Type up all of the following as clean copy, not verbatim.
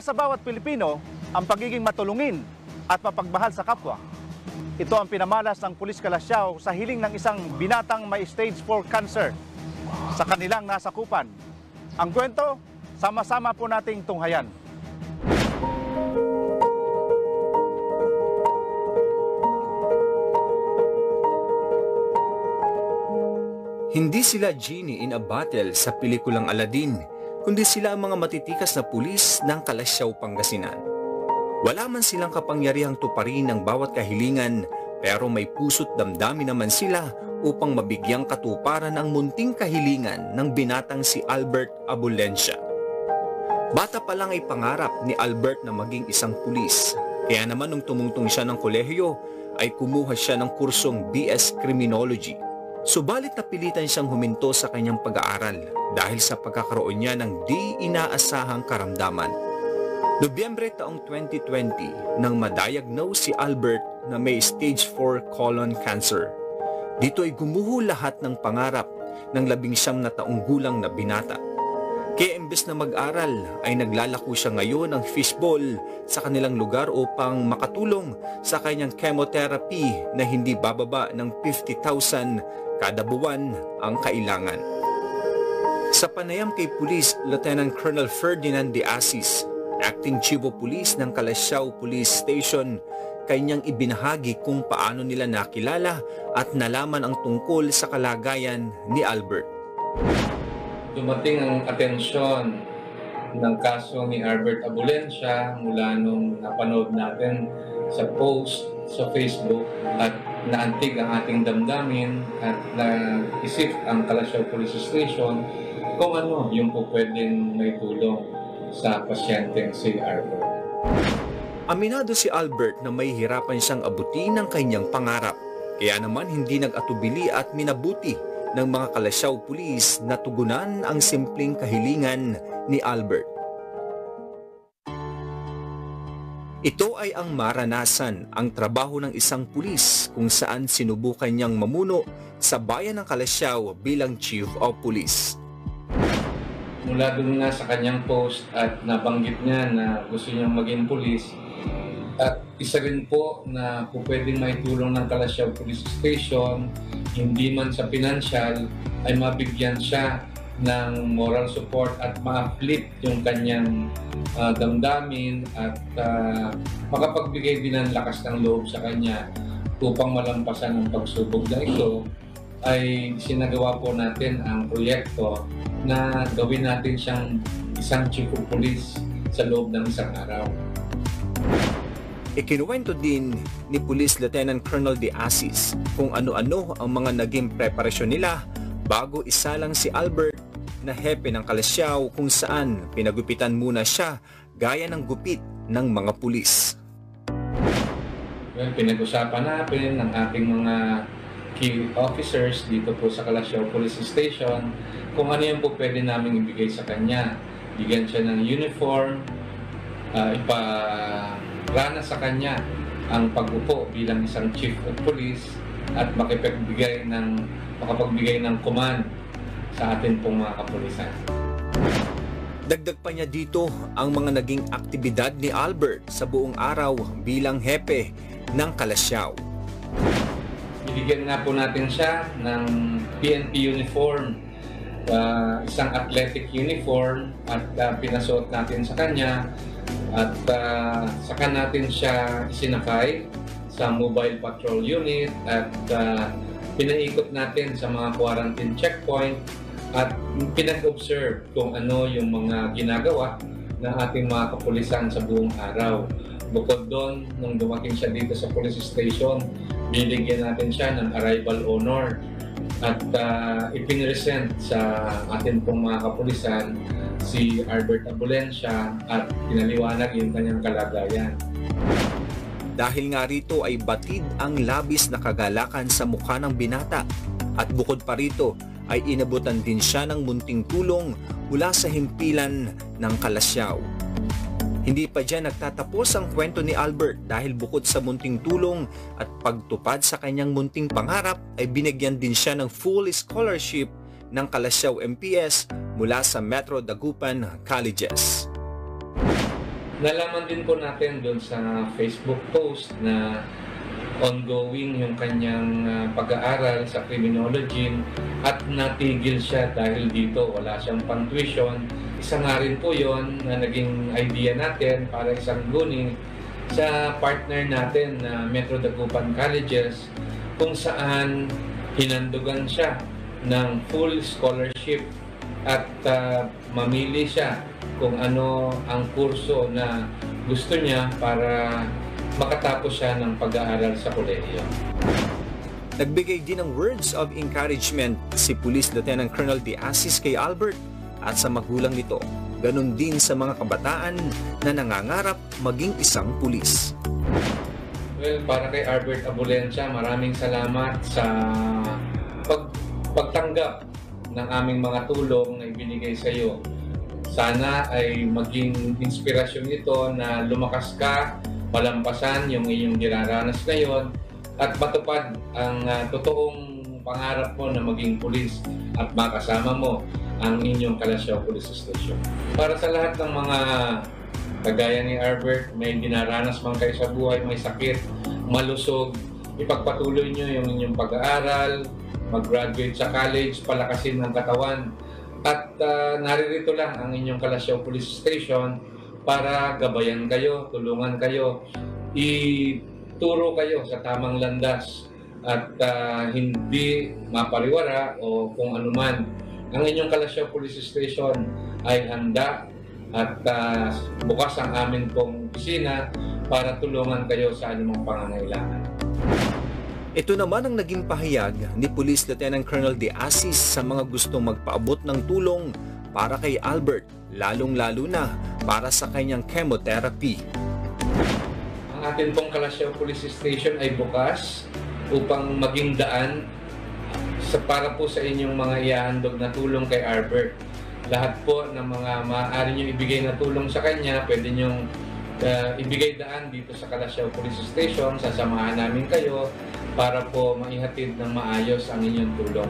sa bawat Pilipino ang pagiging matulungin at mapagmahal sa kapwa. Ito ang pinamalas ng Pulis Calasiao sa hiling ng isang binatang may stage 4 cancer sa kanilang nasakupan. Ang kwento, sama-sama po nating tunghayan. Hindi sila genie in a bottle sa pelikulang Aladdin, kundi sila ang mga matitikas na pulis ng Calasiao, Pangasinan. Wala man silang kapangyarihang tuparin ng bawat kahilingan, pero may puso't damdamin naman sila upang mabigyang katuparan ang munting kahilingan ng binatang si Albert Abulencia. Bata pa lang ay pangarap ni Albert na maging isang pulis, kaya naman nung tumungtong siya ng kolehiyo ay kumuha siya ng kursong BS Criminology. Subalit napilitan siyang huminto sa kanyang pag-aaral dahil sa pagkakaroon niya ng di inaasahang karamdaman. Nobyembre taong 2020 nang ma-diagnose si Albert na may stage 4 colon cancer. Dito ay gumuho lahat ng pangarap ng 19 na taong gulang na binata. Kaya imbes na mag-aral ay naglalako siya ngayon ng fishbowl sa kanilang lugar upang makatulong sa kanyang chemotherapy na hindi bababa ng 50,000 kada buwan ang kailangan. Sa panayam kay Police Lieutenant Colonel Ferdinand de Asis, Acting Chief of Police ng Calasiao Police Station, kanyang ibinahagi kung paano nila nakilala at nalaman ang tungkol sa kalagayan ni Albert. Dumating ang atensyon ng kaso ni Albert Abulencia mula nung napanood natin sa post sa Facebook at naantig ang ating damdamin at naisip ang Calasiao Police Station kung ano yung po pwedeng may tulong sa pasyenteng si Albert. Aminado si Albert na may hirapan siyang abutin ang kanyang pangarap, kaya naman hindi nag-atubili at minabuti ng mga Calasiao Police na tugunan ang simpleng kahilingan ni Albert. Ito ay ang maranasan, ang trabaho ng isang pulis kung saan sinubukan niyang mamuno sa bayan ng Calasiao bilang Chief of Police. Mula doon nga sa kanyang post at nabanggit niya na gusto niyang maging pulis, at isa rin po na po pwedeng maitulong ng Calasiao Police Station, hindi man sa financial, ay mabigyan siya ng moral support at ma-uplift yung kanyang damdamin at makapagbigay din ng lakas ng loob sa kanya upang malampasan ang pagsubok na ito, ay sinagawa po natin ang proyekto na gawin natin siyang isang chief of police sa loob ng isang araw. Ikinuwento din ni Police Lieutenant Colonel de Asis kung ano-ano ang mga naging preparasyon nila bago isalang si Albert na hepe ng Calasiao, kung saan pinagupitan muna siya gaya ng gupit ng mga pulis. Well, pinag-usapan natin ng ating mga key officers dito po sa Calasiao Police Station kung ano yung po pwede namin ibigay sa kanya. Bigyan siya ng uniform, iparana sa kanya ang pag-upo bilang isang chief of police at makapagbigay ng command sa atin pong mga kapulisan. Dagdag pa niya dito ang mga naging aktibidad ni Albert sa buong araw bilang hepe ng Calasiao. Binigyan nga po natin siya ng PNP uniform, isang athletic uniform, at pinasuot natin sa kanya at saka natin siya isinakay sa mobile patrol unit at pinaikot natin sa mga quarantine checkpoint at pinag-observe kung ano yung mga ginagawa ng ating mga kapulisan sa buong araw. Bukod doon, nung dumating siya dito sa police station, binigyan natin siya ng arrival honor at ipinresent sa atin pong mga kapulisan si Albert Abulencia at pinaliwanag yung kanyang kalagayan. Dahil nga rito ay batid ang labis na kagalakan sa mukha ng binata at bukod pa rito ay inabutan din siya ng munting tulong mula sa himpilan ng Calasiao. Hindi pa dyan nagtatapos ang kwento ni Albert dahil bukod sa munting tulong at pagtupad sa kanyang munting pangarap ay binigyan din siya ng full scholarship ng Calasiao MPS mula sa Metro Dagupan Colleges. nalaman din po natin doon sa Facebook post na ongoing yung kanyang pag-aaral sa criminology at natigil siya dahil dito wala siyang pang-tuition. Isa nga rin po yon na naging idea natin para isang guni sa partner natin na Metro Dagupan Colleges kung saan hinandugan siya ng full scholarship at mamili siya kung ano ang kurso na gusto niya para makatapos siya ng pag-aaral sa kolehiyo. Nagbigay din ng words of encouragement si Police Lieutenant Colonel De Asis kay Albert at sa magulang nito, ganun din sa mga kabataan na nangangarap maging isang pulis. Well, para kay Albert Abulencia, maraming salamat sa pagtanggap ng aming mga tulong na ibinigay sa iyo. Sana ay maging inspirasyon ito na lumakas ka, malampasan yung iyong dinaranas ngayon at matupad ang totoong pangarap mo na maging pulis at makasama mo ang inyong Calasiao Police Station. Para sa lahat ng mga kagaya ni Albert, may dinaranas man kayo sa buhay, may sakit, malusog, ipagpatuloy nyo yung inyong pag-aaral, mag-graduate sa college, palakasin ang katawan, at naririto lang ang inyong Calasiao Police Station para gabayan kayo, tulungan kayo, ituro kayo sa tamang landas at hindi mapariwara o kung anuman. Ang inyong Calasiao Police Station ay handa at bukas ang amin pong opisina para tulungan kayo sa anumang pangangailangan. Ito naman ang naging pahayag ni Police Lieutenant Colonel De Asis sa mga gustong magpaabot ng tulong para kay Albert, lalong-lalo na para sa kanyang chemotherapy. Ang atin pong Calasiao Police Station ay bukas upang maging daan para po sa inyong mga ihahandog na tulong kay Albert. Lahat po ng mga maaari nyo ibigay na tulong sa kanya, pwede nyong ibigay daan dito sa Calasiao Police Station. Sasamahan namin kayo para po maihatid ng maayos ang inyong tulong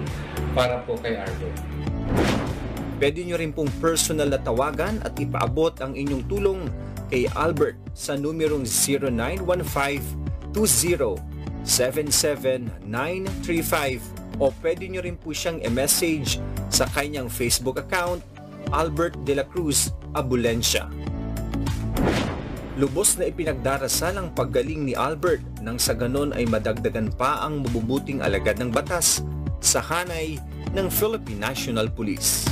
para po kay Albert. Pwede nyo rin pong personal na tawagan at ipaabot ang inyong tulong kay Albert sa numerong 0915-20-77935 o pwede nyo rin po siyang i-message sa kanyang Facebook account, Albert de la Cruz Abulencia. Lubos na ipinagdarasal ang paggaling ni Albert nang sa ganon ay madagdagan pa ang mabubuting alagad ng batas sa hanay ng Philippine National Police.